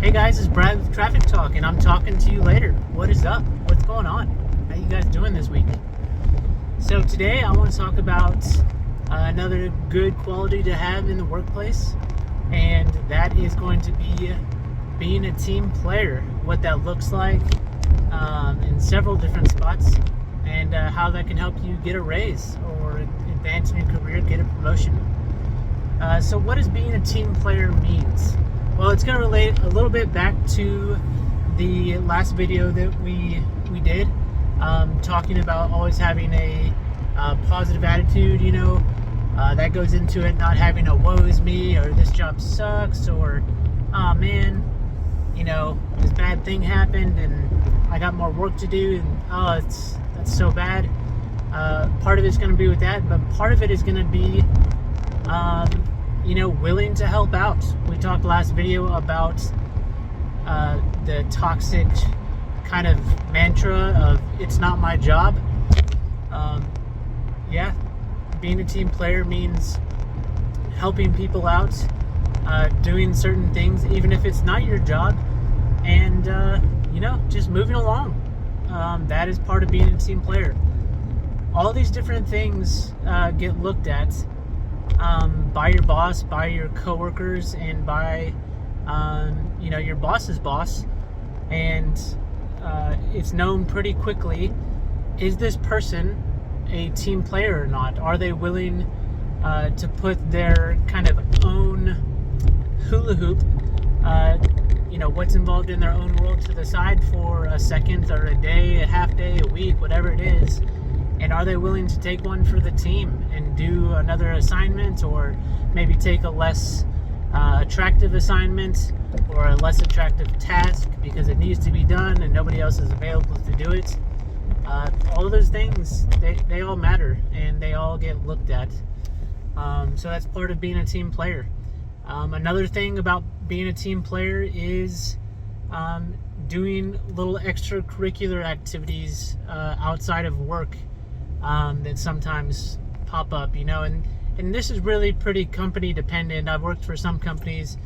Hey guys, it's Brad with Traffic Talk, and I'm talking to you later. What is up? What's going on? How you guys doing this week? So today I want to talk about another good quality to have in the workplace, and that is going to be being a team player. What that looks like in several different spots, and how that can help you get a raise or advance in your career, get a promotion. So what does being a team player means? Well, it's going to relate a little bit back to the last video that we did, talking about always having a positive attitude. That goes into it, not having a woe is me, or this job sucks, or oh man, this bad thing happened and I got more work to do, and that's so bad. Part of it's going to be with that, but part of it is going to be willing to help out. We talked last video about the toxic kind of mantra of it's not my job. Being a team player means helping people out, doing certain things, even if it's not your job, and just moving along. That is part of being a team player. All these different things get looked at by your boss, by your coworkers, and by your boss's boss, and it's known pretty quickly, is this person a team player or not? Are they willing to put their kind of own hula hoop, what's involved in their own world to the side for a second or a day, a half day, a week, whatever it is? And are they willing to take one for the team and do another assignment, or maybe take a less attractive assignment or a less attractive task because it needs to be done and nobody else is available to do it? All of those things, they all matter, and they all get looked at. So that's part of being a team player. Another thing about being a team player is doing little extracurricular activities outside of work that sometimes pop up, and this is really pretty company dependent. I've worked for some companies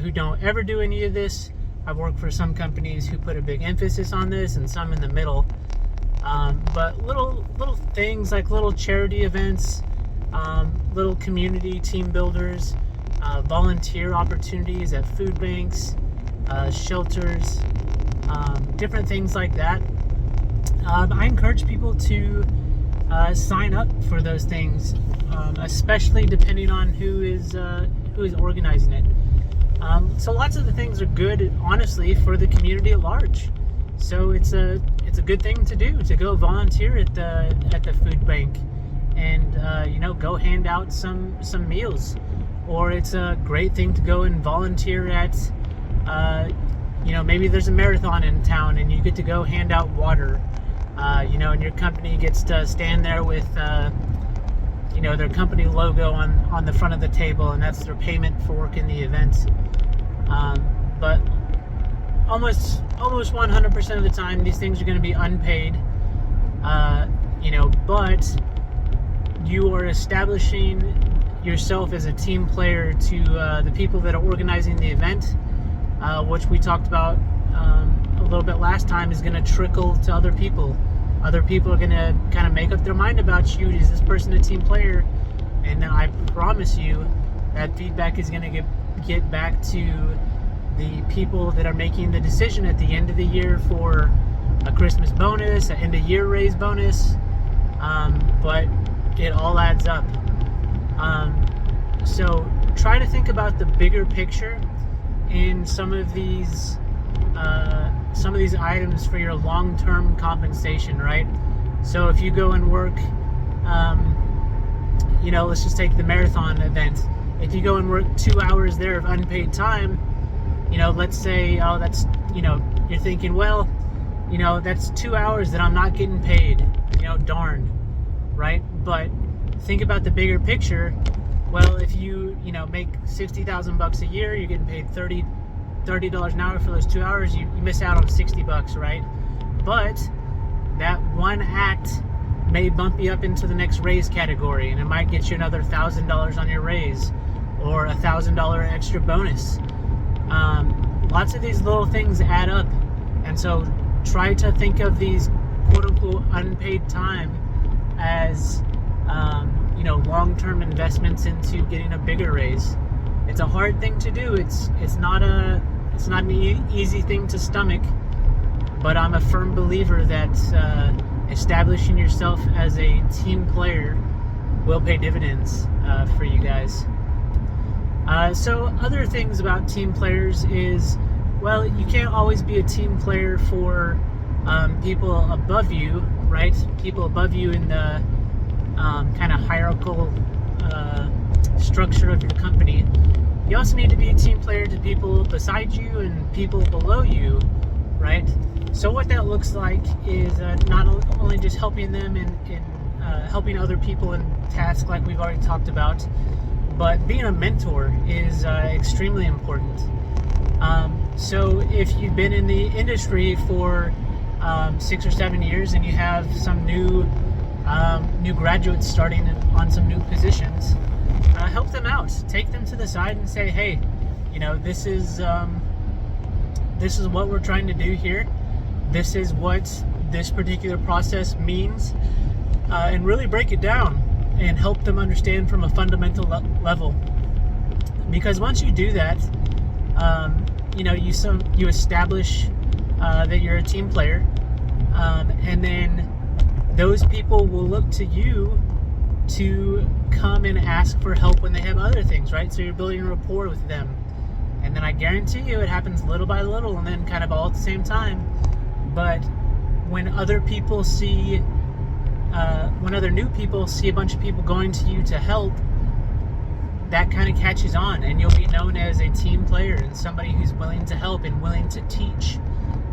who don't ever do any of this. I've worked for some companies who put a big emphasis on this, and some in the middle. But little things like little charity events, little community team builders, volunteer opportunities at food banks, shelters, different things like that. I encourage people to sign up for those things, especially depending on who is organizing it. So lots of the things are good, honestly, for the community at large. So it's a good thing to do, to go volunteer at the food bank and go hand out some meals. Or it's a great thing to go and volunteer at maybe there's a marathon in town and you get to go hand out water, and your company gets to stand there with their company logo on the front of the table, and that's their payment for work in the event. But almost 100% of the time, these things are going to be unpaid, but you are establishing yourself as a team player to the people that are organizing the event, which we talked about a little bit last time, is going to trickle to other people. Other people are going to kind of make up their mind about you. Is this person a team player? And I promise you that feedback is going to get back to the people that are making the decision at the end of the year for a Christmas bonus, an end of year raise bonus, but it all adds up. So try to think about the bigger picture in some of these items for your long-term compensation, right? So if you go and work, let's just take the marathon event. If you go and work 2 hours there of unpaid time, let's say, you're thinking, well, that's 2 hours that I'm not getting paid, darn, right? But think about the bigger picture. Well, if you make $60,000 a year, you're getting paid $30 an hour for those 2 hours. You miss out on $60, right? But that one act may bump you up into the next raise category, and it might get you another $1,000 on your raise, or $1,000 extra bonus. Lots of these little things add up. And so try to think of these quote-unquote unpaid time as long-term investments into getting a bigger raise. It's a hard thing to do. It's not an easy thing to stomach, but I'm a firm believer that establishing yourself as a team player will pay dividends for you guys. So other things about team players is, well, you can't always be a team player for people above you, right? People above you in the kind of hierarchical structure of your company. You also need to be a team player to people beside you and people below you, right? So what that looks like is not only just helping them in helping other people in tasks like we've already talked about, but being a mentor is extremely important. So if you've been in the industry for 6 or 7 years and you have some new graduates starting on some new positions, help them out. Take them to the side and say, hey, this is what we're trying to do here. This is what this particular process means, and really break it down and help them understand from a fundamental level. Because once you do that, you establish that you're a team player, and then those people will look to you to come and ask for help when they have other things, right? So you're building a rapport with them, and then I guarantee you it happens little by little and then kind of all at the same time. But when other people see when other new people see a bunch of people going to you to help, that kind of catches on, and you'll be known as a team player and somebody who's willing to help and willing to teach.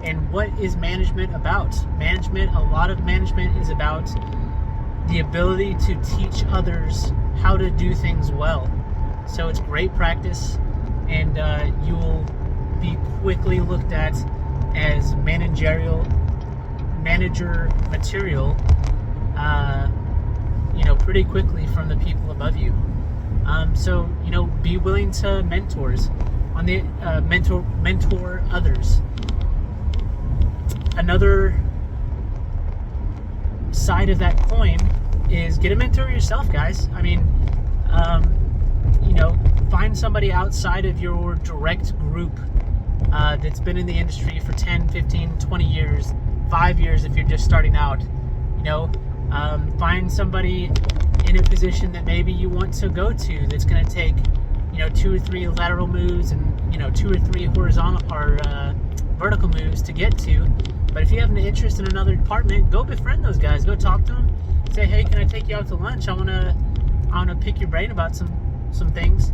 And what is management about? A lot of management is about the ability to teach others how to do things well. So it's great practice, and you will be quickly looked at as manager material, pretty quickly from the people above you. So be willing to mentor others. Another side of that coin is get a mentor yourself, guys. I mean, find somebody outside of your direct group that's been in the industry for 10, 15, 20 years, 5 years if you're just starting out. Find somebody in a position that maybe you want to go to that's going to take 2 or 3 lateral moves and 2 or 3 horizontal or vertical moves to get to. But if you have an interest in another department, go befriend those guys. Go talk to them. Say, hey, can I take you out to lunch? I wanna pick your brain about some things.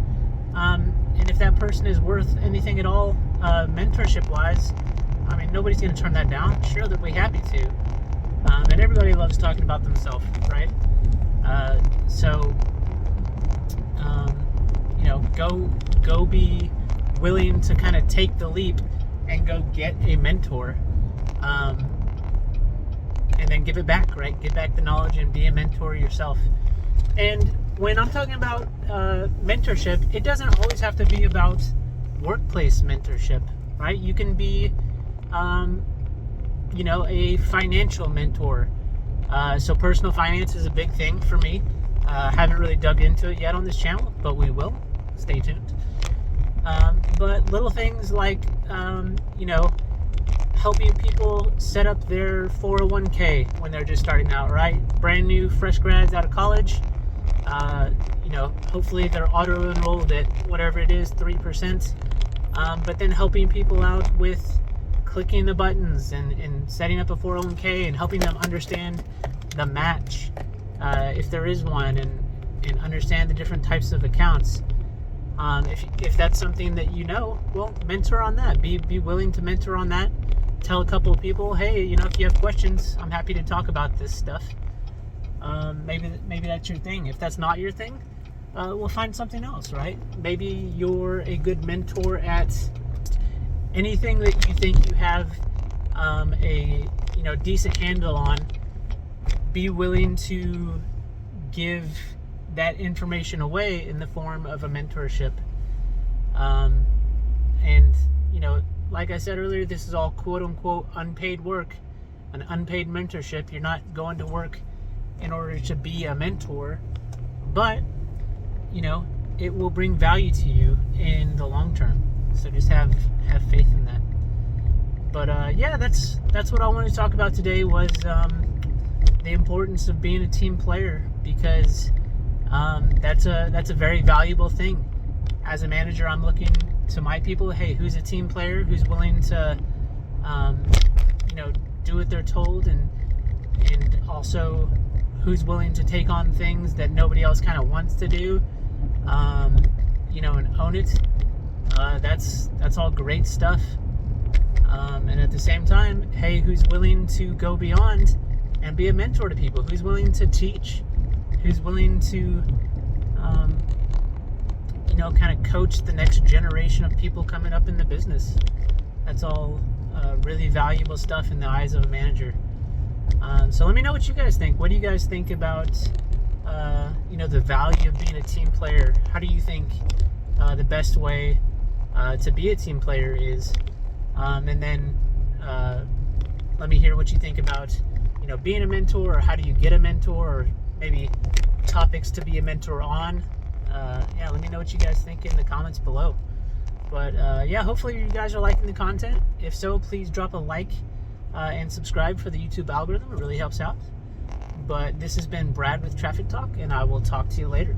And if that person is worth anything at all, mentorship wise, I mean, nobody's gonna turn that down. Sure, they'll be happy to. And everybody loves talking about themselves, right? Go be willing to kind of take the leap and go get a mentor, and then give it back, right? Give back the knowledge and be a mentor yourself. And when I'm talking about mentorship, it doesn't always have to be about workplace mentorship, right? You can be, a financial mentor. So personal finance is a big thing for me. Haven't really dug into it yet on this channel, but we will. Stay tuned. But little things like, helping people set up their 401k when they're just starting out, right? Brand new, fresh grads out of college. Hopefully they're auto-enrolled at whatever it is, 3%. But then helping people out with clicking the buttons and setting up a 401k and helping them understand the match, if there is one, and understand the different types of accounts. If that's something that well, mentor on that. Be willing to mentor on that. Tell a couple of people, hey, if you have questions, I'm happy to talk about this stuff. Maybe that's your thing. If that's not your thing, we'll find something else, right? Maybe you're a good mentor at anything that you think you have a decent handle on. Be willing to give that information away in the form of a mentorship. And like I said earlier, this is all quote unquote unpaid work, an unpaid mentorship. You're not going to work in order to be a mentor, but it will bring value to you in the long term. So just have faith in that. But yeah, that's what I wanted to talk about today, was the importance of being a team player, because that's a very valuable thing. As a manager, I'm looking to my people, hey, who's a team player, who's willing to do what they're told, and also who's willing to take on things that nobody else kind of wants to do, and own it. That's all great stuff. And at the same time, hey, who's willing to go beyond and be a mentor to people? Who's willing to teach? Who's willing to, kind of coach the next generation of people coming up in the business? That's all really valuable stuff in the eyes of a manager. So let me know what you guys think. What do you guys think about, the value of being a team player? How do you think the best way to be a team player is? And then let me hear what you think about, being a mentor, or how do you get a mentor, or maybe topics to be a mentor on. Yeah, let me know what you guys think in the comments below. But yeah, hopefully you guys are liking the content. If so, please drop a like and subscribe for the YouTube algorithm. It really helps out. But this has been Brad with Traffic Talk, and I will talk to you later.